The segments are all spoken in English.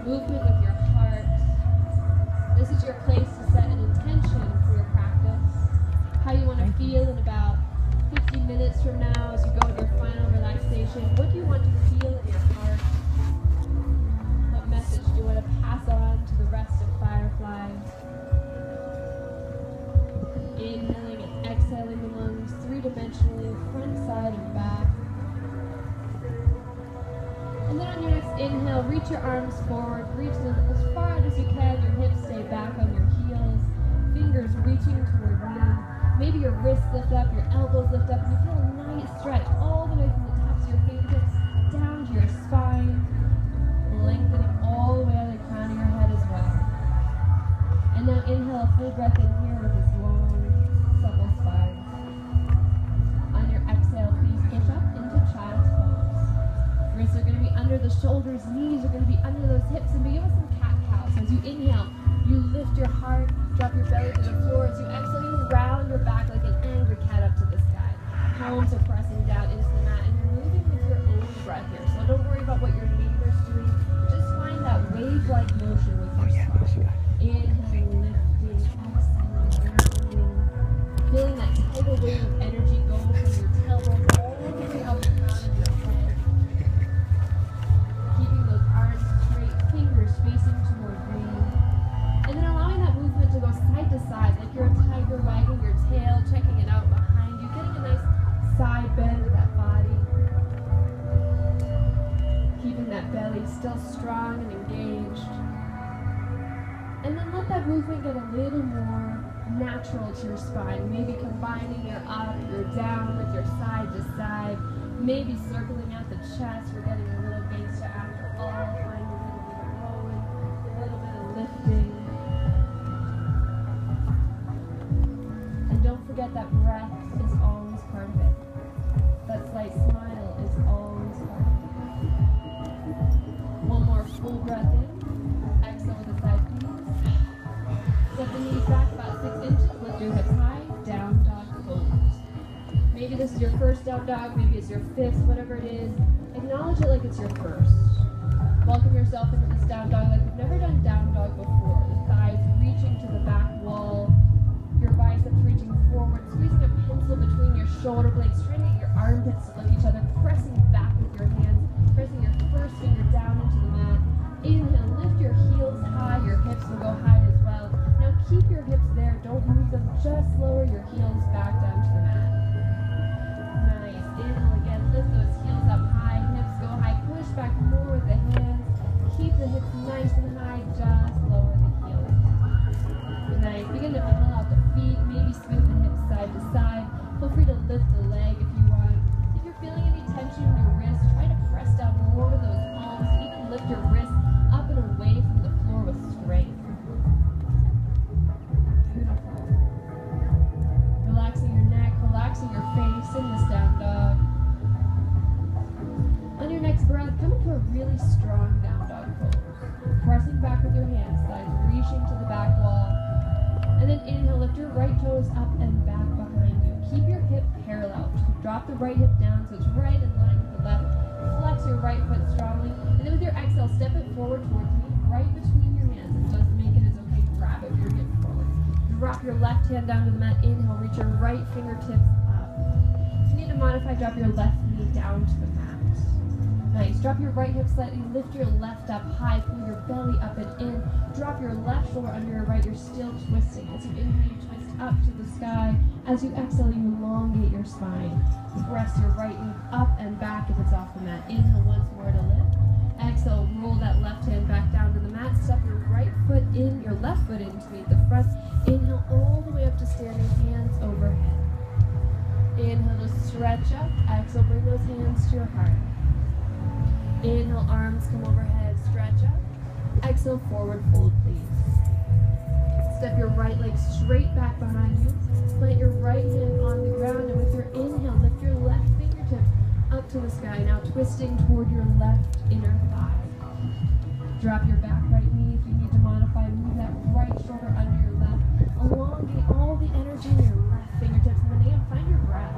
movement with your heart. This is your place to set an intention for your practice. How you want to feel in about 50 minutes from now as you go into your final relaxation. What do you want to feel in your heart? What message do you want to pass on to the rest of Firefly? Inhaling and exhaling the lungs three-dimensionally, front, side, and back. And then on your next inhale, reach your arms forward, reach them as far out as you can. Your hips stay back on your heels, fingers reaching toward knee. Maybe your wrists lift up, your elbows lift up, and you feel a nice stretch all the way from the tops of your fingertips down to your spine, lengthening all the way out of the crown of your head as well. And now inhale a full breath in here with this long, supple spine. On your exhale, please push up into child's pose. Wrists are going to be under the shoulders, knees are going to be under those hips, and begin with some cat-cow. So as you inhale, you lift your heart, drop your belly to the floor. As you exhale, you round your back like an angry cat up to the sky. Palms are pressing down into the mat, and you're moving with your own breath here. So don't worry about what your neighbor's doing. Just find that wave-like motion with your spine. Inhale, lifting, exhaling, rounding. Feeling that tidal wave of energy go from your tailbone all the way up the crown of your head. Keeping those arms straight, fingers facing toward green. And then allowing that movement to go side to side, like you're a tiger wagging your tail, checking it out behind you, getting a nice side bend with that body. Keeping that belly still strong and engaged. And then let that movement get a little more natural to your spine. Maybe combining your up, your down with your side to side. Maybe circling out the chest. We're getting a little gangsta after all. Find a little bit of rolling, a little bit of lifting. And don't forget that breath is always part of it. That slight smile is always part of it. One more full breath in. Exhale with a side piece. Step the knees back about 6 inches. Lift your hips high. Down dog pose. Maybe this is your first down dog. Maybe it's your fifth. Whatever it is, acknowledge it like it's your first. Welcome yourself into this down dog like you've never done down dog before. The thighs reaching to the back wall. Your biceps reaching forward. Squeezing a pencil between your shoulder blades. Straining your armpits to lift each other. Pressing back with your hands. Pressing your first finger down into the mat. Inhale, lift your heels high. Your hips will go high as well. Now keep your hips there. Don't move them. Just lower your heels back down to the mat. Nice. Inhale again. Lift those heels up high. Hips go high. Push back more with the hands. Keep the hips nice and high. Just lower the heels. Nice. Begin to pull out the feet. Maybe swing the hips side to side. Feel free to lift the leg if you want. If you're feeling any tension in your wrist, try to press down more with those palms. Even lift your wrists up and away from the floor with strength. Beautiful. Relaxing your neck, relaxing your face in this down dog. On your next breath, come into a really strong down dog pose. Pressing back with your hands, thighs reaching to the back wall. And then inhale, lift your right toes up and back behind you. Keep your hip parallel. Drop the right hip down so it's right in line with the left. Flex your right foot strongly. And then with your exhale, step it forward towards me, right between your hands. If it doesn't make it, it's okay. Grab it with your hip forward. Drop your left hand down to the mat. Inhale, reach your right fingertips up. If you need to modify, drop your left knee down to the mat. Nice. Drop your right hip slightly. Lift your left up high. Pull your belly up and in. Drop your left shoulder under your right. You're still twisting. As you inhale, you twist up to the sky. As you exhale, you elongate your spine. Press your right knee up and back if it's off the mat. Inhale once more to lift. Exhale, roll that left hand back down to the mat. Step your right foot in, your left foot in to meet the front. Inhale all the way up to standing, hands overhead. Inhale to stretch up. Exhale, bring those hands to your heart. Inhale, arms come overhead, stretch up. Exhale, forward fold, please. Step your right leg straight back behind you. Plant your right hand on the ground, and with your inhale, lift your left fingertips up to the sky. Now twisting toward your left inner thigh. Drop your back right knee if you need to modify. Move that right shoulder under your left. Elongate all the energy in your left fingertips. And then again, find your breath.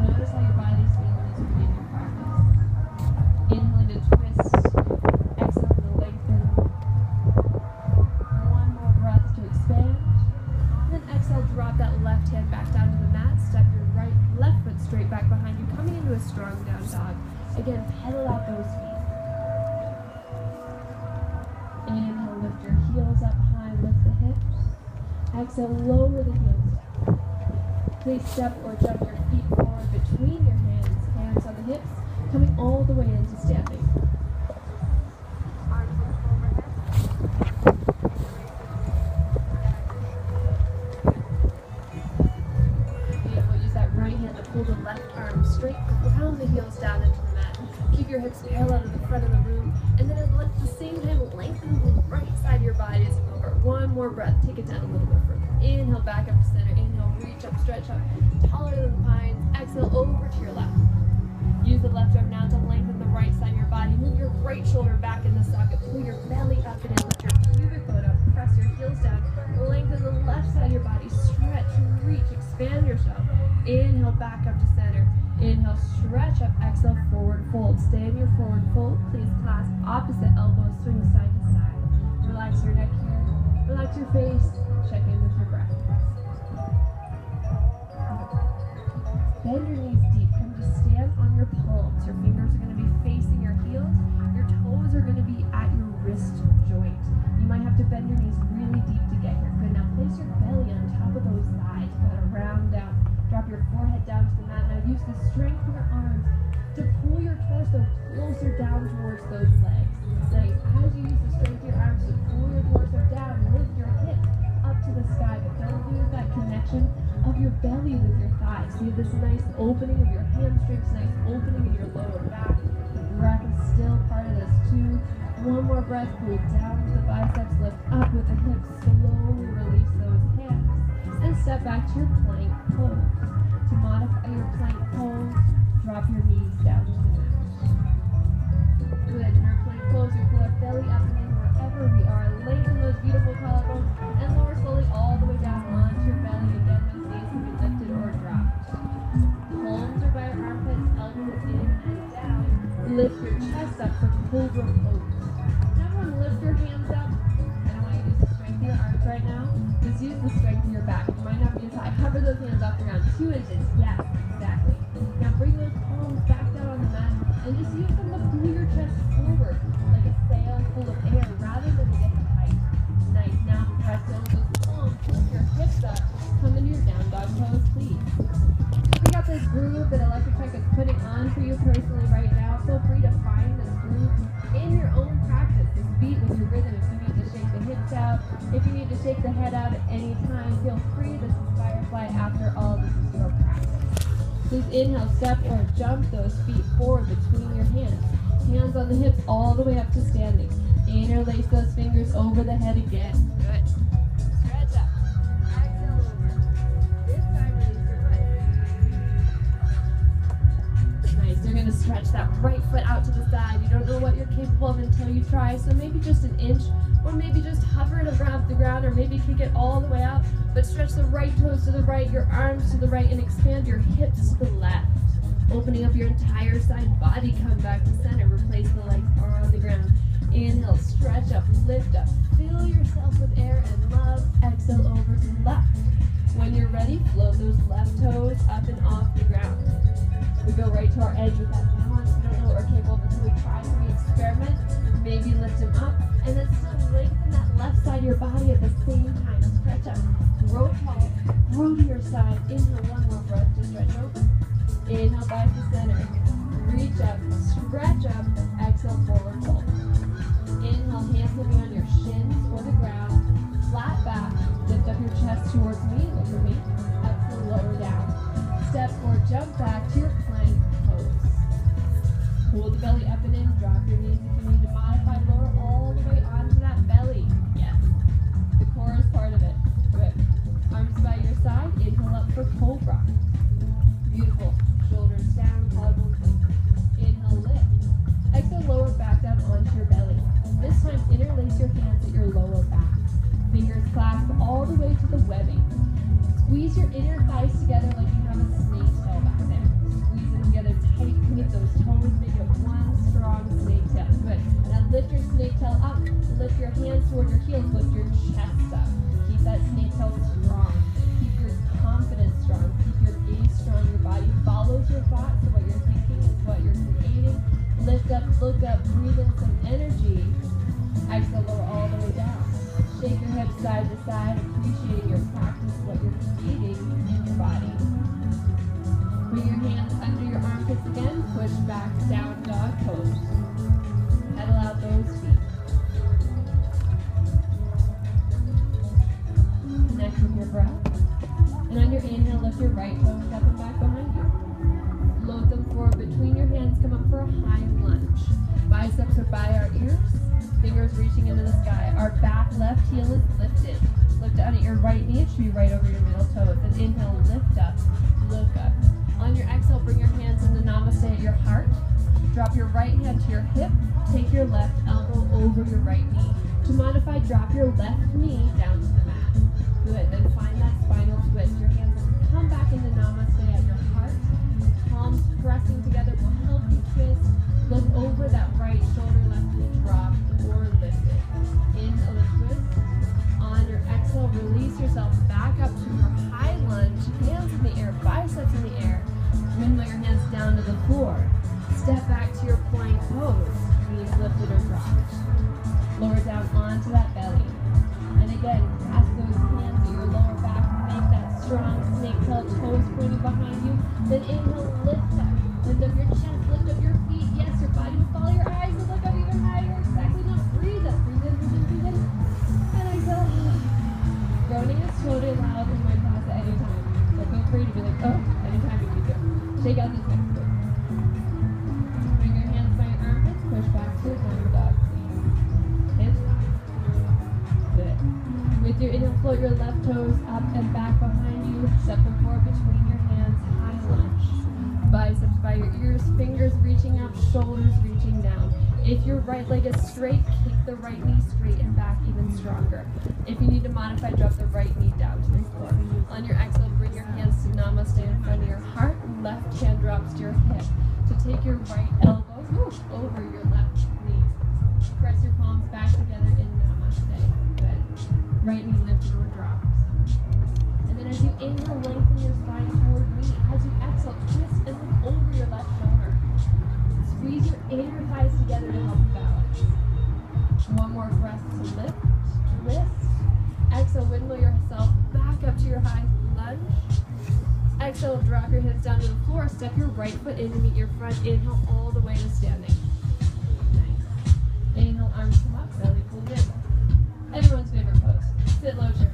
Notice how your body's feeling as you begin your practice. Inhale to twist. Exhale Exhale, lower the heels down. Please step or jump your feet forward between your hands, hands on the hips, coming all the way into standing. Beautiful. Use that right hand to pull the left arm straight, ground the heels down into the mat. Keep your hips parallel to the front of the room, and then at the same time, lengthen the right side of your body as you go over. One more breath. Take it down a little bit further. Inhale, back up to center. Inhale, reach up, stretch up, taller than the pines. Exhale, over to your left. Use the left arm now to lengthen the right side of your body. Move your right shoulder back in the socket. Pull your belly up and in. Lift your pubic bone up. Press your heels down. Lengthen the left side of your body. Stretch, reach, expand yourself. Inhale, back up to center. Inhale, stretch up. Exhale, forward fold. Stay in your forward fold. Please clasp opposite elbows. Swing side to side. Relax your neck here. Relax your face. Check in with your breath. Bend your knees deep. Come to stand on your palms. Your fingers are going to be facing your heels. Your toes are going to be at your wrist joint. You might have to bend your knees really deep to get here. Good. Now place your belly on top of those thighs. Kind of round down. Drop your forehead down to the mat. Now use the strength of your arms to pull your torso closer down towards those legs. Nice. As you use the strength of your arms to pull your torso down, lift your hips up to the sky, but don't lose that connection of your belly with your thighs. See this nice opening of your hamstrings, nice opening of your lower back. Breath is still part of this too. One more breath, pull down with the biceps, lift up with the hips, slowly release those hands, and step back to your plank pose. To modify your plank pose, drop your knees down to the mat. Good, in our plank pose, we pull our belly up and in wherever we are. Lengthen those beautiful collarbones, and lower slowly all the way down onto your belly. Again, those knees can be lifted or dropped. Palms are by your armpits, elbows in and down. Lift your chest up for cobra pose. Now everyone lift your hands up. I don't want you to use the strength of your arms right now. Just use the strength of your back. It might not be as high. Hover those hands off the ground. 2 inches. Yes, exactly. Now bring those palms back down on the mat and just use them to pull your chest forward like a sail full of air rather than to get height. Nice. Now press in those palms. Lift your hips up. Come into your down dog pose, please. Pick up this groove that Electric Check is putting on for you personally right now. Feel free to find this groove in your own practice. This beat with your rhythm. If you need to shake the hips out, if you need to shake the head out at any time, feel free. This is Firefly. After all, this is your practice. Please inhale, step or jump those feet forward between your hands. Hands on the hips all the way up to standing. Interlace those fingers over the head again. Good. Stretch up. Exhale over. This time release your foot. Nice. You're going to stretch that right foot out to the side. You don't know what you're capable of until you try, so maybe just an inch, or maybe just hover it around the ground, or maybe kick it all the way out. But stretch the right toes to the right, your arms to the right, and expand your hips to the left. Opening up your entire side body, come back to center. Replace the legs on the ground. Inhale, stretch up, lift up. Fill yourself with air and love. Exhale over to the left. When you're ready, float those left toes up and off the ground. We go right to our edge with that balance. We don't know what we're capable of until we try, so we experiment. Maybe lift them up, and then still lengthen that left side of your body at the same time. Stretch up, grow tall, grow to your side. Inhale, one more breath to stretch over. Inhale, back to center. Reach up, stretch up, exhale, forward fold. Inhale, hands will be on your shins or the ground. Flat back, lift up your chest towards me, look at me. Exhale, lower down. Step or jump back to your plank pose. Pull the belly up and in, drop your knees if you need to modify, lower all the way onto that belly. Yes. The core is part of it. Good. Arms by your side, inhale up for cobra. Beautiful. Shoulders down, collarbones in. Inhale, lift. Exhale, lower back down onto your belly. This time, interlace your hands at your lower back. Fingers clasp all the way to the webbing. Squeeze your inner thighs together like you have a snake tail back there. Squeeze them together tight. Point those toes. Make it one strong snake tail. Good. Now lift your snake tail up. Lift your hands toward your heels. Lift your chest up. Keep that snake tail strong. Keep your confidence strong. Keep your gaze strong. Your body follows your thoughts. So what you're thinking is what you're creating. Lift up, look up, breathe in some energy. Exhale, lower all the way down. Shake your hips side to side, appreciating your practice, what you're creating in your body. Bring your hands under your armpits again, push back, down dog pose. Pedal out those feet. Connect with your breath. And on your inhale, lift your right toes up and back behind you. Float them forward between your hands, come up for a high lunge. Biceps are by our ears, fingers reaching into the sky. Our back left heel is lifted. Look down at your right knee, it should be right over your middle toes. And inhale, lift up, look up. On your exhale, bring your hands into namaste at your heart. Drop your right hand to your hip, take your left elbow over your right knee. To modify, drop your left knee down to the mat. Good, then find that spinal twist. Your hands come back into namaste at your heart. Palms pressing together will help you twist. Look over that right shoulder, left knee drop or lift it. Inhale and twist. On your exhale, release yourself back up to your high lunge. Hands in the air, biceps in the air. Windmill your hands down to the floor. Step back to your plank pose. Knees lifted or dropped. Lower down onto that belly. And again, pass those hands to your lower back. Make that strong snake tail, toes pointing behind you. Then inhale, lift up. Lift up your chest, lift up your feet. Yes, your body will follow your eyes and look up even higher. Exactly. Now breathe up. Breathe in, breathe in, breathe in. And exhale. Groaning is totally allowed in my class at any time. So feel free to be like, oh, anytime you need to. Shake out this next foot. Bring your hands by your armpits. Push back to your downward dog, please. Hips up. Good. With your inhale, float your left toes up and back behind you. Step them forward between your hands. High lunge. Biceps by your ears. Fingers reaching up. Shoulders reaching down. If your right leg is straight, kick the right knee straight and back even stronger. If you need to modify, drop the right knee down to the floor. On your exhale, bring your hands to namaste in front of your heart. Left hand drops to your hip. To take your right elbow over your left knee. Press your palms back together in namaste. Good. Right knee lifted or dropped. And then as you inhale, lengthen your spine toward me. As you exhale, twist and look over your left shoulder. Squeeze your inner thighs together to help you balance. One more breath to lift, twist. Exhale, windmill yourself back up to your high lunge. Exhale, drop your hips down to the floor. Step your right foot in to meet your front. Inhale all the way to standing. Nice. Inhale, arms come up, belly pulled in. Everyone's favorite pose. Sit low chair.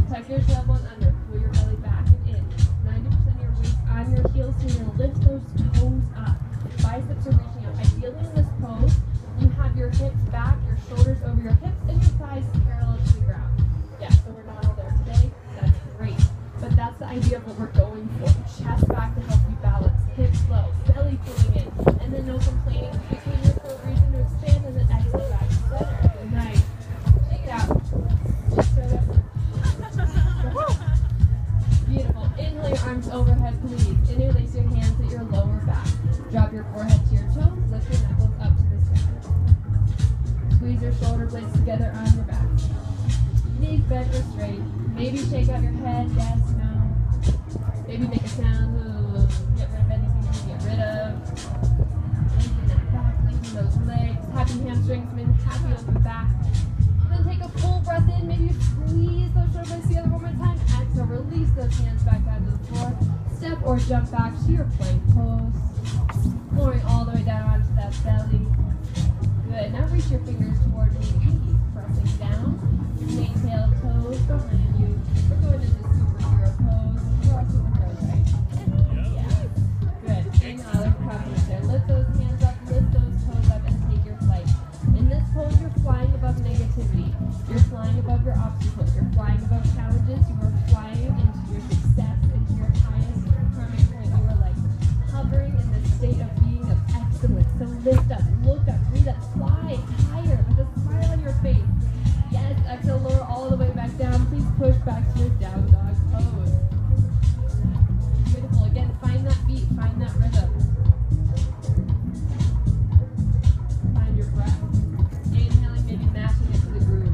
Tuck your tailbone under. Pull your belly back and in. 90% of your weight on your heels, so you're going to lift those toes up. Biceps are reaching out. Ideally in this pose, you have your hips back, your shoulders over your hips, and your thighs parallel to the ground. Yeah, so we're not all there today. That's great. But that's the idea of what we're going for. Chest back to help you balance. Hips low, belly pulling in, and then no complaining. Between your core region to expand, and then exhale back to center. Nice. Shake it out. Beautiful. Inhale your arms overhead, please. Interlace your hands at your lower back. Drop your forehead to your toes. Lift your knuckles up to the sky. Squeeze your shoulder blades together on your back. Knees bent or straight. Maybe shake out your head. Yes, no. Maybe make a sound. Get rid of anything you can get rid of. Lengthen that back. Lengthen those legs. Happy hamstrings. Happy open back. Then take a full breath in. Maybe you squeeze those shoulder blades together one more time. Exhale. Release those hands back down to the floor. Step or jump back to your plank pose. Lowering all the way down onto that belly. Good. Now reach your fingers toward me. Keep pressing down. Snake tail toes behind you. We're going into superhero pose. We're all superheroes, right? Yeah. Good. Inhale, lift confidence there. Lift those hands up, lift those toes up, and take your flight. In this pose, you're flying above negativity. You're flying above your obstacles. You're flying above challenges. You are flying into your success, into your highest karmic point. You are like hovering in the state of being of excellence. So lift up, look up, breathe up, fly higher with a smile on your face. Yes, exhale, lower all the way back down. Please push back to your down dog pose. Beautiful. Again, find that beat, find that rhythm. Find your breath. Inhaling, maybe matching it to the groove.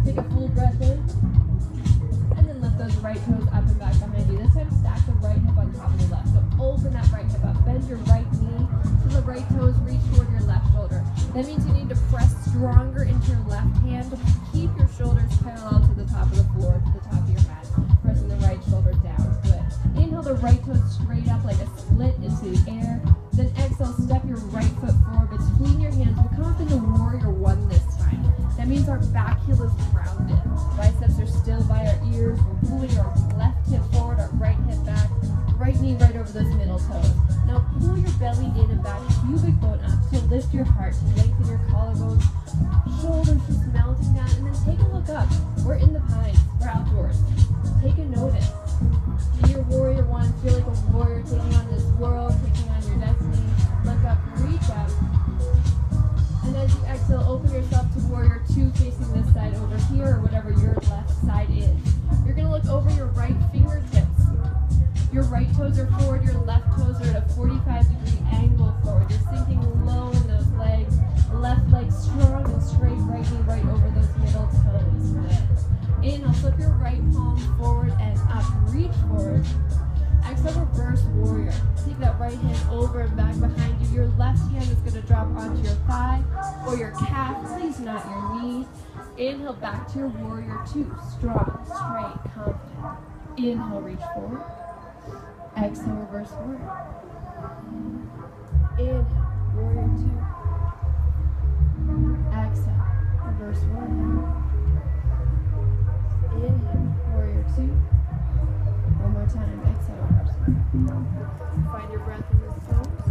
Take a full breath in. And then lift those right toes up and back behind you. This time, stack the right hip on top of the left. So open that right hip up. Bend your right knee so the right toes reach toward your left shoulder. That means you need to press stronger into your left hand. Keep your shoulders parallel to the top of the floor, to the top of your mat. Pressing the right shoulder down. Good. Inhale the right toe straight up like a split into the air. Then exhale, step your right foot forward between your hands. We'll come up into warrior one this time. That means our back heel is grounded. Biceps are still by our ears. We're pulling our left hip forward, our right hip back. Right knee right over those middle toes. Now pull your belly in and back, pubic bone up to lift your heart, to lengthen your collarbones. Shoulders just melting down, and then take a look up. We're in the pines. We're outdoors. Take a notice. In your warrior one, feel like a warrior taking on this world, taking on your destiny. Look up, reach out. And as you exhale, open yourself to warrior two, facing this side over here, or whatever your left side is. You're going to look over your right fingertips. Your right toes are forward, your left toes are at a 45-degree angle forward. You're sinking low in those legs. Left leg strong and straight, right knee right over those middle toes. Good. Inhale, flip your right palm forward and up. Reach forward. Exhale, reverse warrior. Take that right hand over and back behind you. Your left hand is going to drop onto your thigh or your calf. Please not your knee. Inhale, back to your warrior two. Strong, straight, confident. Inhale, reach forward. Exhale, reverse forward. Inhale, warrior two. Exhale, reverse forward. Inhale, warrior two. One more time. Exhale, reverse forward. Find your breath in the toes.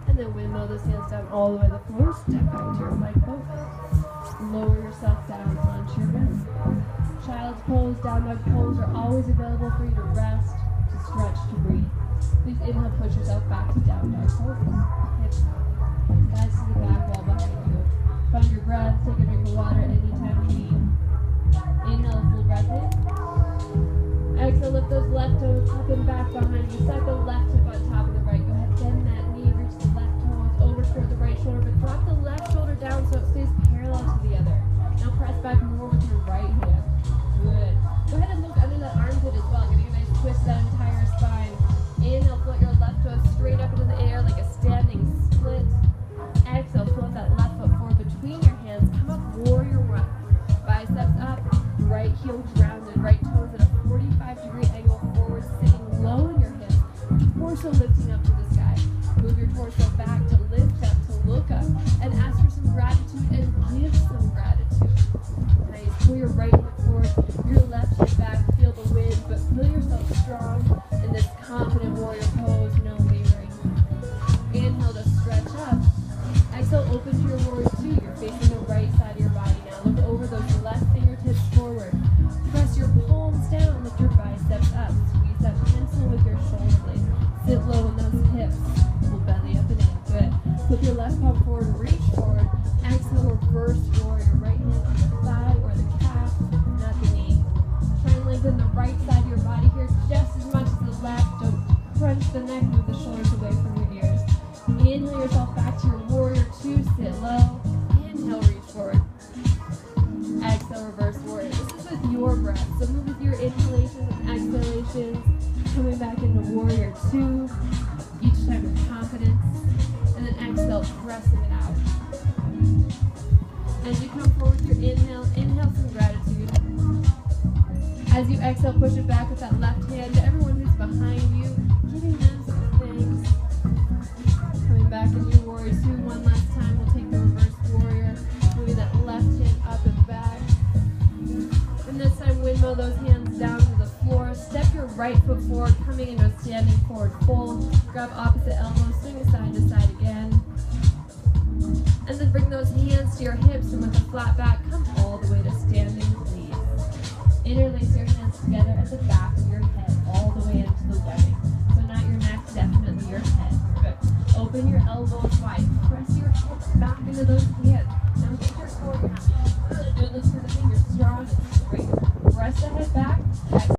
And then windmill those hands down all the way to the floor. Step back to your plank pose. Lower yourself down onto your rest. Child's pose, down dog pose are always available for you to rest, to stretch, to breathe. Please inhale, push yourself back to down dog pose. Hips guys to the back wall behind you. Find your breath, take a drink of water anytime you need. Inhale, a full breath in. Exhale, lift those left toes up and back behind you. Set the left hip on top of the right. Go ahead, bend that knee, reach the left toes over toward the right shoulder, but drop the left shoulder down so it stays parallel to the other. Now press back more with your right hand. Good. Go ahead and look under that armpit as well, getting a nice twist to that entire spine. Inhale, float your left toe straight up into the air like a standing split. Exhale, float that left foot forward between your hands. Come up, warrior one. Biceps up, right heel grounded, right toes at a 45-degree angle forward, sitting low in your hips. Torso lifting up to the sky. Move your torso back to lift up, to look up, and ask for some gratitude and give some gratitude. Nice. Pull your right hip forward, your left hip back. Feel the wind, but feel yourself strong in this confident warrior pose, no wavering. Inhale to stretch up. Exhale, open to your warrior two. You're facing the right side of your body now. Look over those left fingertips forward. Press your palms down, lift your biceps up. Squeeze that pencil with your shoulder blades. Sit low in those hips. Pull belly up and in. Good. Flip your left palm forward, reach forward. Exhale, reverse warrior. Right hand on the thigh or the calf, not the knee. Try and lengthen the right side of your body here just as much as the left. Don't crunch the neck, move the shoulders away from your ears. Inhale yourself back to your warrior two, sit low. Inhale, reach forward. Exhale, reverse warrior. This is with your breath, so move with your inhalations and exhalations. Coming back into warrior two, each time with confidence. And then exhale, pressing it out. As you come forward with your inhale, inhale some gratitude. As you exhale, push it back with that left hand to everyone who's behind you, giving them some thanks. Coming back into warrior two one last time. We'll take the reverse warrior, moving that left hand up and back. And this time, windmill those hands down to the floor. Step your right foot forward, coming into a standing forward fold. Grab opposite elbow, swing side to side again. And then bring those hands to your hips, and with a flat back, come all the way to standing, please. Interlace your hands together at the back of your head, all the way into the webbing. So not your neck, definitely your head. Good. Open your elbows wide. Press your hips back into those hands. Now get your core down. Do this for the fingers, strong and straight. Press the head back.